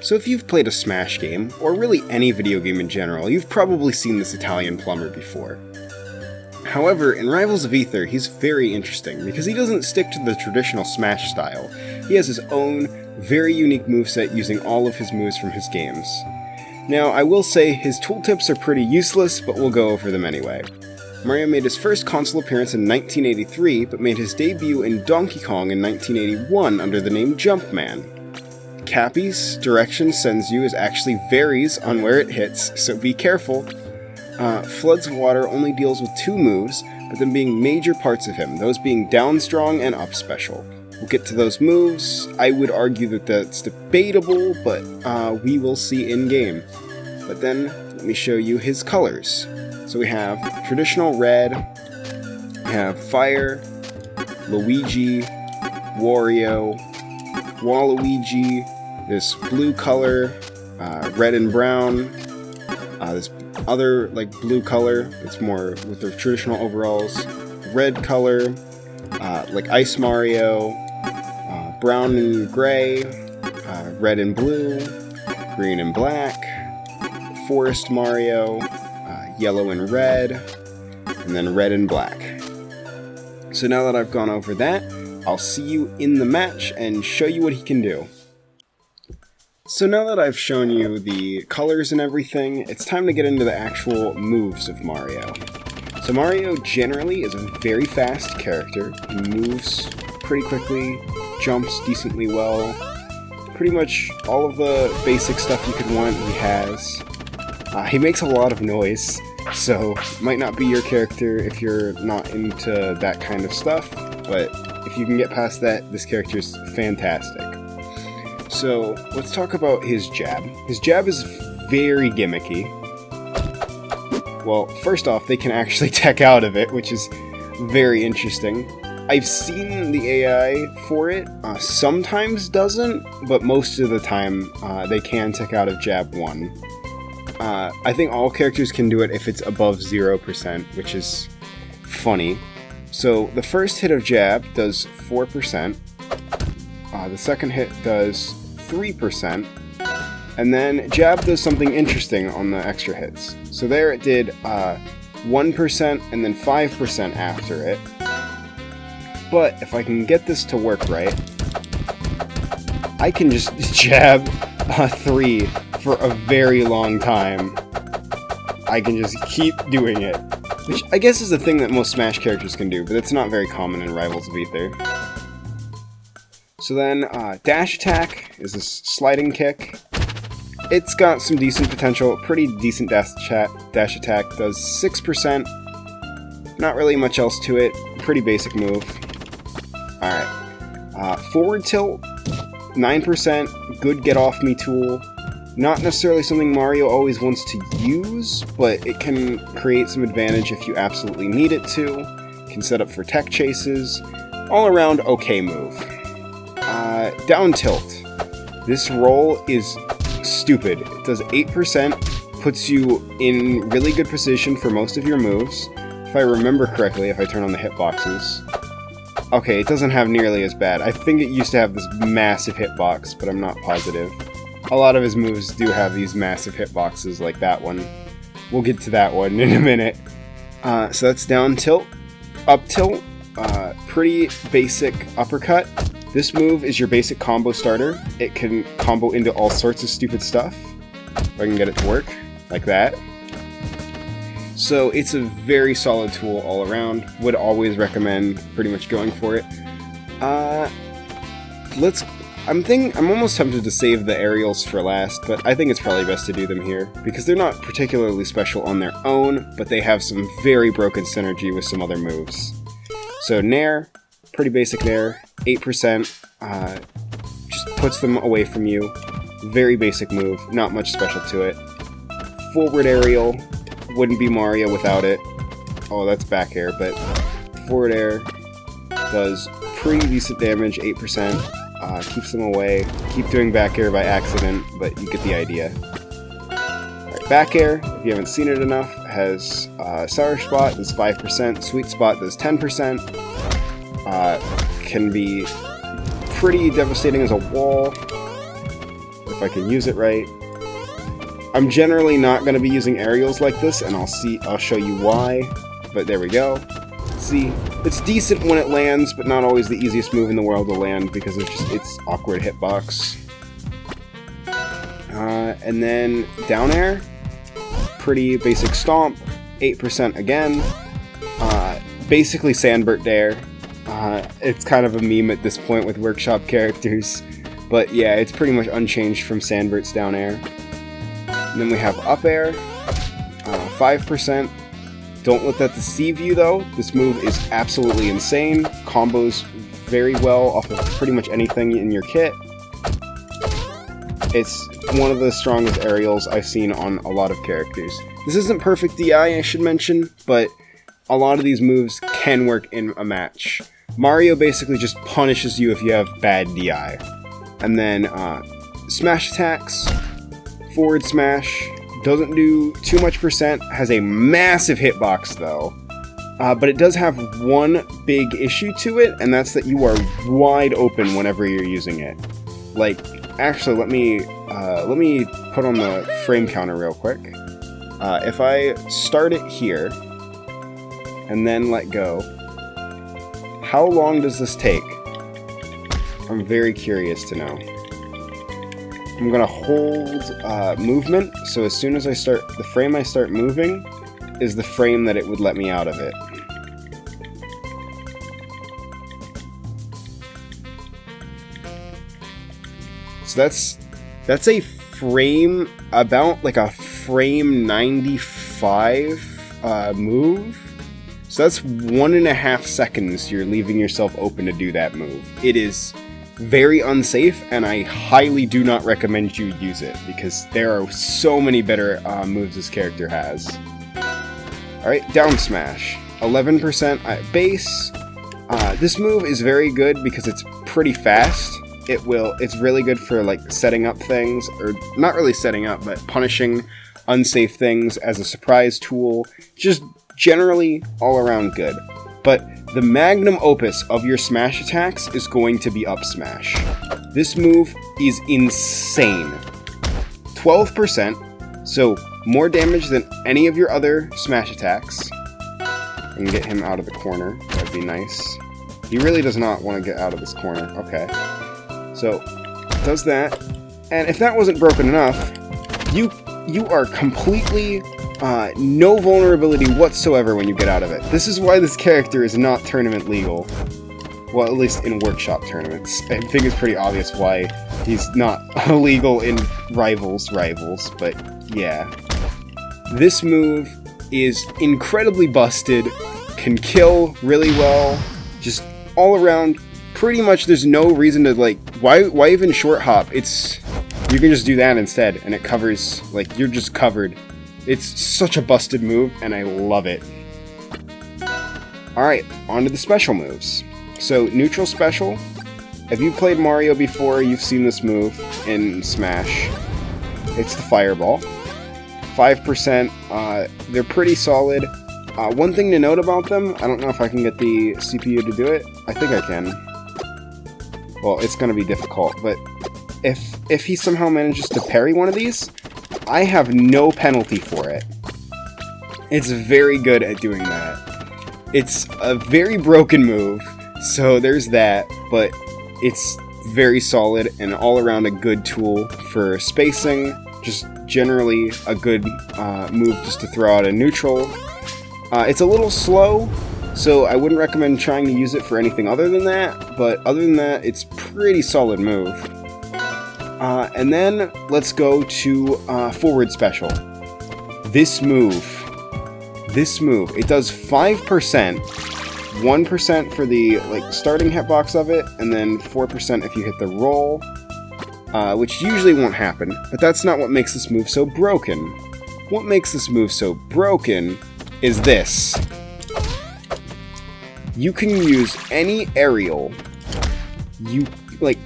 So if you've played a Smash game, or really any video game in general, you've probably seen this Italian plumber before. However, in Rivals of Aether, he's very interesting because he doesn't stick to the traditional Smash style. He has his own, very unique moveset using all of his moves from his games. Now, I will say his tooltips are pretty useless, but we'll go over them anyway. Mario made his first console appearance in 1983, but made his debut in Donkey Kong in 1981 under the name Jumpman. Cappy's direction sends you actually varies on where it hits, so be careful. Flood's water only deals with 2 moves, but them being major parts of him, those being down strong and up special. We'll get to those moves. I would argue that that's debatable, but we will see in-game. But then, let me show you his colors. So we have traditional red, we have fire, Luigi, Wario, Waluigi, this blue color, red and brown, this other blue color that's more with the traditional overalls, red color, like Ice Mario, brown and gray, red and blue, green and black, Forest Mario, yellow and red, and then red and black. So now that I've gone over that, I'll see you in the match and show you what he can do. So now that I've shown you the colors and everything, it's time to get into the actual moves of Mario. So Mario generally is a very fast character. He moves pretty quickly, jumps decently well. Pretty much all of the basic stuff you could want he has. He makes a lot of noise, so might not be your character if you're not into that kind of stuff, but if you can get past that, this character is fantastic. So, let's talk about his jab. His jab is very gimmicky. Well, first off, they can actually tech out of it, which is very interesting. I've seen the AI for it, sometimes doesn't, but most of the time they can tech out of jab 1. I think all characters can do it if it's above 0%, which is funny. So, the first hit of jab does 4%. The second hit does 3%, and then jab does something interesting on the extra hits. So there it did 1% and then 5% after it. But if I can get this to work right, I can just jab 3 for a very long time. I can just keep doing it, which I guess is a thing that most Smash characters can do, but it's not very common in Rivals of Aether. So then, dash attack is this sliding kick. It's got some decent potential, pretty decent dash attack, does 6%, not really much else to it, pretty basic move. Alright, forward tilt, 9%, good get off me tool. Not necessarily something Mario always wants to use, but it can create some advantage if you absolutely need it to. Can set up for tech chases, all around okay move. Down tilt. This roll is stupid. It does 8%, puts you in really good position for most of your moves. If I remember correctly, if I turn on the hitboxes. Okay, it doesn't have nearly as bad. I think it used to have this massive hitbox, but I'm not positive. A lot of his moves do have these massive hitboxes like that one. We'll get to that one in a minute. So that's down tilt. Up tilt, pretty basic uppercut. This move is your basic combo starter. It can combo into all sorts of stupid stuff. If I can get it to work, like that. So it's a very solid tool all around. Would always recommend pretty much going for it. I'm almost tempted to save the aerials for last, but I think it's probably best to do them here, because they're not particularly special on their own, but they have some very broken synergy with some other moves. So Nair, pretty basic Nair, 8%, just puts them away from you. Very basic move, not much special to it. Forward aerial, wouldn't be Mario without it. Oh, that's back air, but forward air does pretty decent damage, 8%. Keeps them away. Keep doing back air by accident, but you get the idea. Alright, back air, if you haven't seen it enough, has Sour Spot, does 5%, Sweet Spot does 10%. Can be pretty devastating as a wall. The if I can use it right. I'm generally not going to be using aerials like this, and I'll show you why, but there we go. See, it's decent when it lands, but not always the easiest move in the world to land because it's awkward hitbox. And then down air, pretty basic stomp, 8% again. Basically Sandbert Dare. It's kind of a meme at this point with workshop characters, but yeah, it's pretty much unchanged from Sandbert's down air. And then we have up air, 5%. Don't let that deceive you though. This move is absolutely insane. Combos very well off of pretty much anything in your kit. It's one of the strongest aerials I've seen on a lot of characters. This isn't perfect DI, I should mention, but a lot of these moves can work in a match. Mario basically just punishes you if you have bad DI. And then smash attacks, forward smash, doesn't do too much percent, has a massive hitbox though. But it does have one big issue to it, and that's that you are wide open whenever you're using it. Like, actually, let me put on the frame counter real quick. If I start it here, and then let go, how long does this take? I'm very curious to know. I'm gonna hold movement, so as soon as I start, the frame I start moving is the frame that it would let me out of it. So that's a frame, about like a frame 95 move. So that's 1.5 seconds you're leaving yourself open to do that move. It is very unsafe, and I highly do not recommend you use it, because there are so many better moves this character has. Alright, down smash. 11% at base. This move is very good because it's pretty fast. It's really good for like setting up things, or not really setting up, but punishing unsafe things as a surprise tool. Just generally all around good. But the magnum opus of your smash attacks is going to be up smash. This move is insane. 12%, so more damage than any of your other smash attacks. I can get him out of the corner, that'd be nice. He really does not want to get out of this corner, okay. So, does that, and if that wasn't broken enough, you are completely no vulnerability whatsoever when you get out of it. This is why this character is not tournament legal. Well, at least in workshop tournaments. I think it's pretty obvious why he's not illegal in rivals, but yeah. This move is incredibly busted, can kill really well, just all around. Pretty much there's no reason to, like, why even short hop? You can just do that instead, and it covers, like, you're just covered. It's such a busted move, and I love it. Alright, on to the special moves. So, neutral special. If you've played Mario before, you've seen this move in Smash. It's the Fireball. 5%, they're pretty solid. One thing to note about them, I don't know if I can get the CPU to do it. I think I can. Well, it's going to be difficult, but if he somehow manages to parry one of these, I have no penalty for it. It's very good at doing that. It's a very broken move, so there's that, but it's very solid and all around a good tool for spacing, just generally a good move just to throw out a neutral. It's a little slow, so I wouldn't recommend trying to use it for anything other than that, but other than that, it's pretty solid move. And then let's go to forward special. This move, it does 5%, 1% for the like starting hitbox of it, and then 4% if you hit the roll, which usually won't happen, but that's not what makes this move so broken. What makes this move so broken is this. You can use any aerial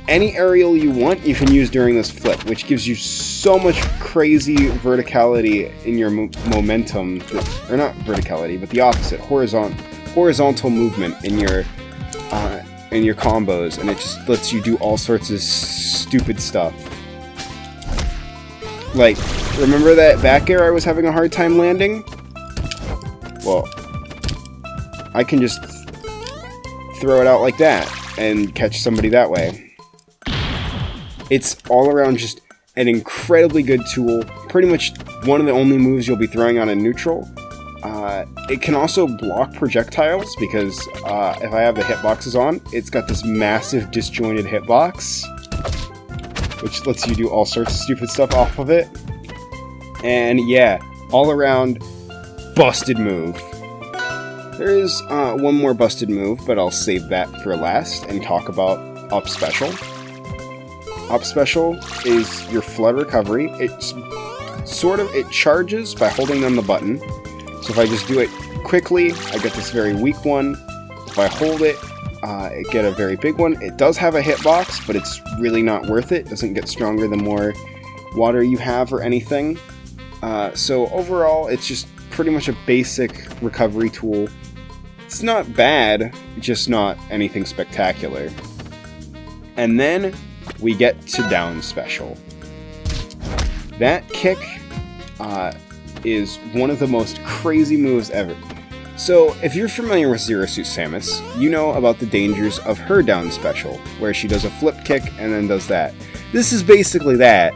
any aerial you want, you can use during this flip, which gives you so much crazy verticality in your momentum, or not verticality, but the opposite, horizontal movement in your combos, and it just lets you do all sorts of stupid stuff. Like, remember that back air I was having a hard time landing? Well, I can just throw it out like that and catch somebody that way. It's all around just an incredibly good tool. Pretty much one of the only moves you'll be throwing on a neutral. It can also block projectiles because if I have the hitboxes on, it's got this massive disjointed hitbox, which lets you do all sorts of stupid stuff off of it. And yeah, all around busted move. There is one more busted move, but I'll save that for last and talk about up special. Up special is your flood recovery. It charges by holding down the button. So if I just do it quickly, I get this very weak one. If I hold it, I get a very big one. It does have a hitbox, but it's really not worth it. It doesn't get stronger the more water you have or anything. So overall, it's just pretty much a basic recovery tool. It's not bad, just not anything spectacular. And then we get to down special. That kick is one of the most crazy moves ever. So, if you're familiar with Zero Suit Samus, you know about the dangers of her down special, where she does a flip kick and then does that. This is basically that.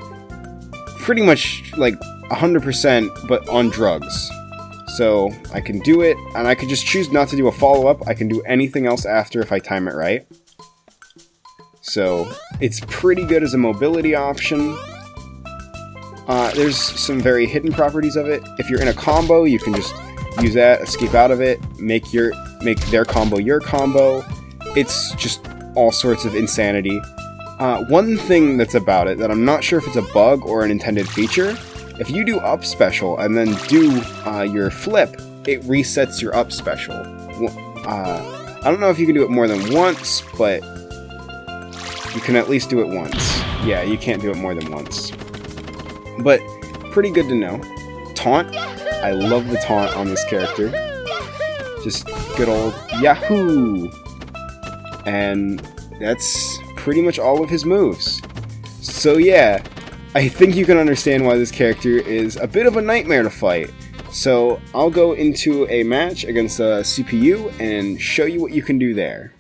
Pretty much like 100%, but on drugs. So, I can do it, and I can just choose not to do a follow-up. I can do anything else after if I time it right. So, it's pretty good as a mobility option. There's some very hidden properties of it. If you're in a combo, you can just use that, escape out of it, make their combo your combo. It's just all sorts of insanity. One thing that's about it that I'm not sure if it's a bug or an intended feature, if you do up special and then do your flip, it resets your up special. I don't know if you can do it more than once, but you can at least do it once. Yeah, you can't do it more than once. But pretty good to know. Taunt. I love the taunt on this character. Just good old Yahoo! And that's pretty much all of his moves. So yeah, I think you can understand why this character is a bit of a nightmare to fight. So I'll go into a match against a CPU and show you what you can do there.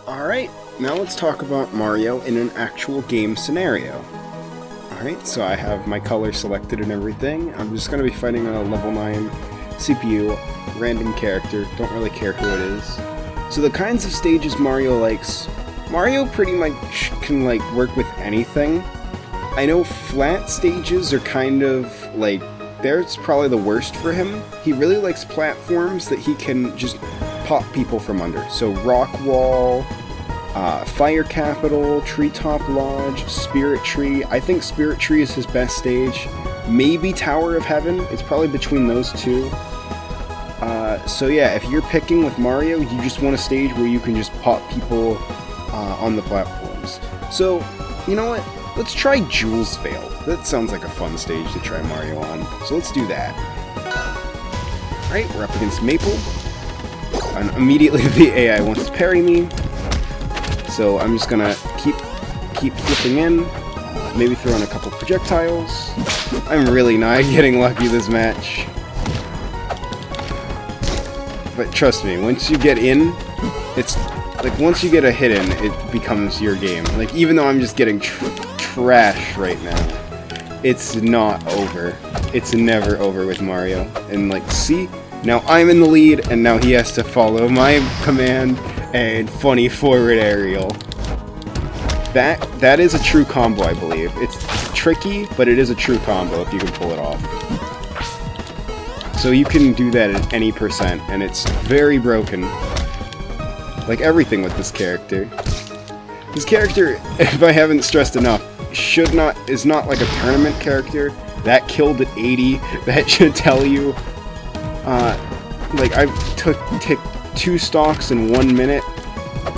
Alright, now let's talk about Mario in an actual game scenario. Alright, so I have my color selected and everything. I'm just going to be fighting a level 9 CPU, random character, don't really care who it is. So the kinds of stages Mario likes, Mario pretty much can like work with anything. I know flat stages are kind of like, there's probably the worst for him. He really likes platforms that he can just pop people from under. So Rock Wall, Fire Capital, Treetop Lodge, Spirit Tree. I think Spirit Tree is his best stage. Maybe Tower of Heaven. It's probably between those two. So yeah, if you're picking with Mario, you just want a stage where you can just pop people on the platforms. So, you know what? Let's try Jules Vale. That sounds like a fun stage to try Mario on. So let's do that. Alright, we're up against Maple. And immediately the AI wants to parry me. So I'm just gonna keep flipping in, maybe throw in a couple projectiles. I'm really not getting lucky this match. But trust me, once you get in, it's like once you get a hit in, it becomes your game. Like even though I'm just getting trash right now, it's not over. It's never over with Mario. And like, see? Now I'm in the lead, and now he has to follow my command and funny forward aerial. That is a true combo, I believe. It's tricky, but it is a true combo if you can pull it off. So you can do that at any percent, and it's very broken. Like everything with this character. This character, if I haven't stressed enough, is not like a tournament character. That killed at 80. That should tell you. Like I've took 2 stocks in 1 minute,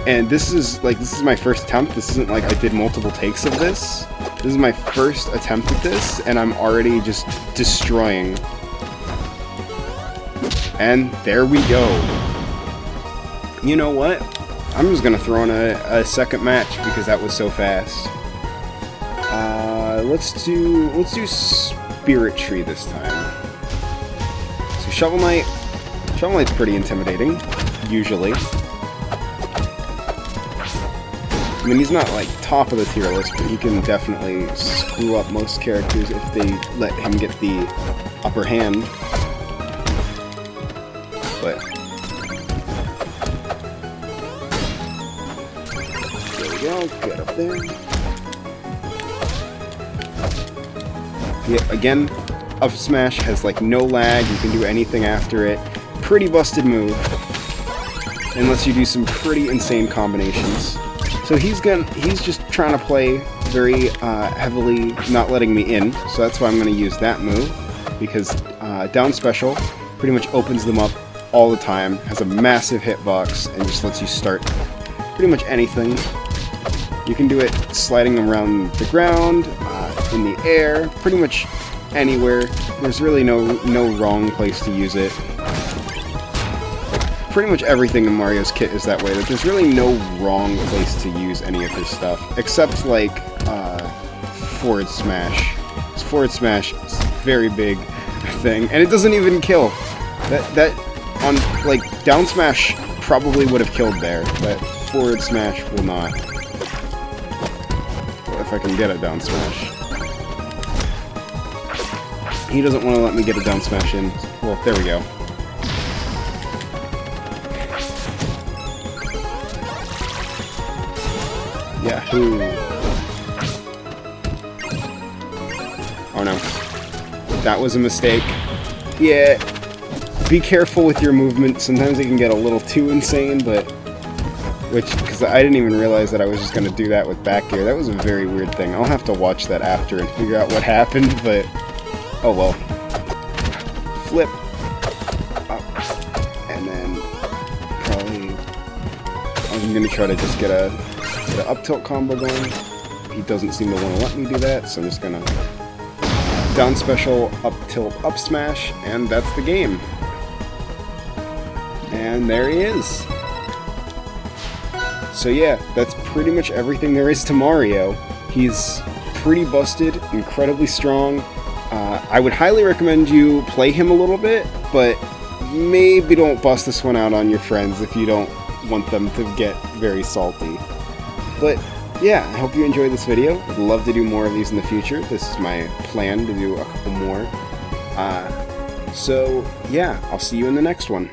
and this is my first attempt. This isn't like I did multiple takes of this. This is my first attempt at this, and I'm already just destroying. And there we go. You know what? I'm just gonna throw in a second match because that was so fast. let's do Spirit Tree this time. So Shovel Knight's pretty intimidating, usually. I mean, he's not like top of the tier list, but he can definitely screw up most characters if they let him get the upper hand. But there we go, get up there. Yeah, again, up smash has like no lag, you can do anything after it. Pretty busted move, unless you do some pretty insane combinations. So he's just trying to play very heavily, not letting me in, so that's why I'm going to use that move, because down special pretty much opens them up all the time, has a massive hitbox, and just lets you start pretty much anything. You can do it sliding around the ground, in the air, pretty much anywhere. There's really no wrong place to use it. Pretty much everything in Mario's kit is that way. That there's really no wrong place to use any of his stuff, except like forward smash. Forward smash is a very big thing, and it doesn't even kill. That on like down smash probably would have killed there, but forward smash will not. Well, if I can get a down smash. He doesn't want to let me get a down smash in. Well, there we go. Yahoo! Oh no. That was a mistake. Yeah, be careful with your movement. Sometimes it can get a little too insane, but... because I didn't even realize that I was just going to do that with back gear. That was a very weird thing. I'll have to watch that after and figure out what happened, but... oh well. Flip. Up. And then... probably... I'm going to try to just get a up tilt combo going. He doesn't seem to want to let me do that, so I'm just gonna down special, up tilt, up smash, and that's the game. And there he is. So yeah, that's pretty much everything there is to Mario. He's pretty busted, incredibly strong. I would highly recommend you play him a little bit, but maybe don't bust this one out on your friends if you don't want them to get very salty. But yeah, I hope you enjoyed this video. I'd love to do more of these in the future. This is my plan to do a couple more. So yeah, I'll see you in the next one.